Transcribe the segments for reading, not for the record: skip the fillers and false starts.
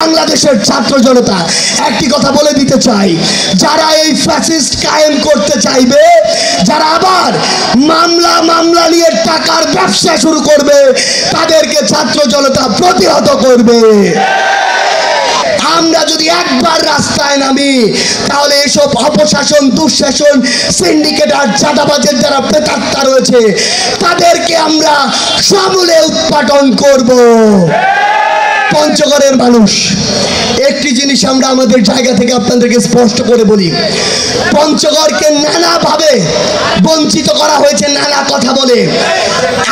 বাংলাদেশের ছাত্র জনতা একটি কথা বলে দিতে চাই, যারা এই ফ্যাসিস্ট কায়েম করতে চাইবে, যারা আবার মামলা নিয়ে টাকার ব্যবসা শুরু করবে, তাদেরকে ছাত্র জনতা প্রতিহত করবে। আমরা যদি একবার রাস্তায় নামি, তাহলে এসব অপশাসন, দুঃশাসন, সিন্ডিকেট আর চাঁদাবাজের যারা প্রেতাত্মা রয়েছে, তাদেরকে আমরা সমূলে উৎপাটন করব। পঞ্চগড়ের মানুষ, একটি জিনিস আমরা আমাদের জায়গা থেকে আপনাদেরকে স্পষ্ট করে বলি, পঞ্চগড়কে নানাভাবে বঞ্চিত করা হয়েছে, নানা কথা বলে।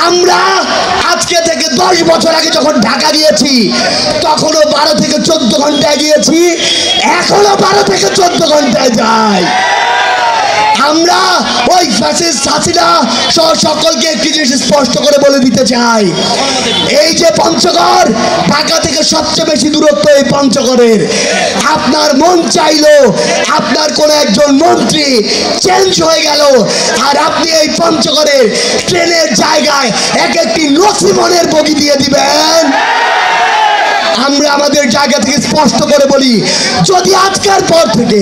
আমরা আজকে থেকে 10 বছর আগে যখন ঢাকা গিয়েছি, তখনও 12 থেকে 14 ঘন্টায় গিয়েছি, এখনো 12 থেকে 14 ঘন্টায় যাই। আমরা ওই ফ্যাসিস্ট হাসিনা সহ সকলকে একটি জিনিস স্পষ্ট করে বলে দিতে চাই, এই যে পঞ্চগড়, ঢাকা থেকে সবচেয়ে বেশি দূরত্ব এই পঞ্চগড়ের। আপনার মন চাইলো আপনার কোন একজন মন্ত্রী চেঞ্জ হয়ে গেল, আর আপনি এই পঞ্চগড়ের ট্রেনের জায়গায় একটি নসিমনের বগি দিয়ে দিবেন। আমরা আমাদের জায়গা থেকে স্পষ্ট করে বলি, যদি আজকের পর থেকে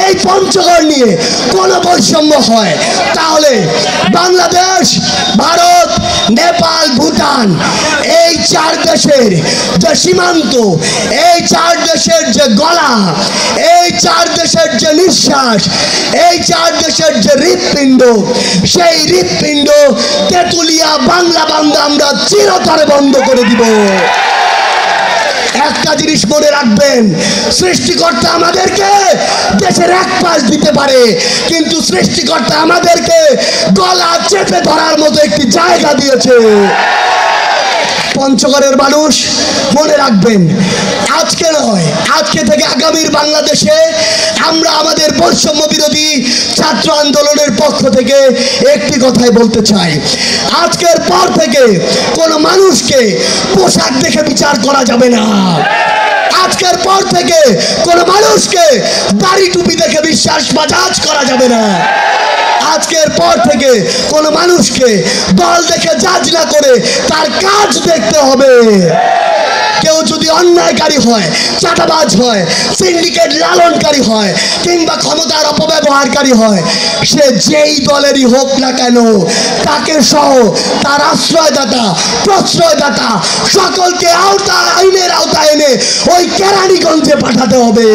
এই পঞ্চগড় নিয়ে কোনো বৈষম্য হয়, তাহলে বাংলাদেশ, ভারত, নেপাল, ভুটান, এই 4 দেশের যে সীমান্ত, এই 4 দেশের যে গলা, এই 4 দেশের যে নিঃশ্বাস, এই 4 দেশের যে হৃৎপিণ্ড, সেই হৃৎপিণ্ড তেঁতুলিয়া বাংলা বান্ধব আমরা চিরতরে বন্ধ করে দিব। একটা জিনিস মনে রাখবেন, সৃষ্টিকর্তা আমাদেরকে দেশের এক পাশ দিতে পারে, কিন্তু সৃষ্টিকর্তা আমাদেরকে গলা চেপে ধরার মতো একটি জায়গা দিয়েছে। পঞ্চগড়ের মানুষ মনে রাখবেন, আজকে নয়, আজকে থেকে আগামীর বাংলাদেশে আমরা আমাদের বৈষম্য বিরোধী ছাত্র আন্দোলনের পক্ষ থেকে একটি কথাই বলতে চাই, আজকের পর থেকে কোনো মানুষকে পোশাক দেখে বিচার করা যাবে না। আজকের পর থেকে কোনো মানুষকে দাড়ি টুপি দেখে বিশ্বাস বাজাজ করা যাবে না। আজকের পর থেকে কোনো মানুষকে দল দেখে জাজ না করে তার কাজ দেখতে হবে। কেউ যদি অন্যায়কারী হয়, চাঁদাবাজ হয়, সিন্ডিকেট লালনকারী হয়, কিংবা ক্ষমতার অপব্যবহারকারী হয়, সে যেই দলেরই হোক না কেন, তাকে সহ তার আশ্রয়দাতা, প্রশ্রয়দাতা সকলকে আইনের আওতায় এনে ওই কেরানীগঞ্জে পাঠাতে হবে।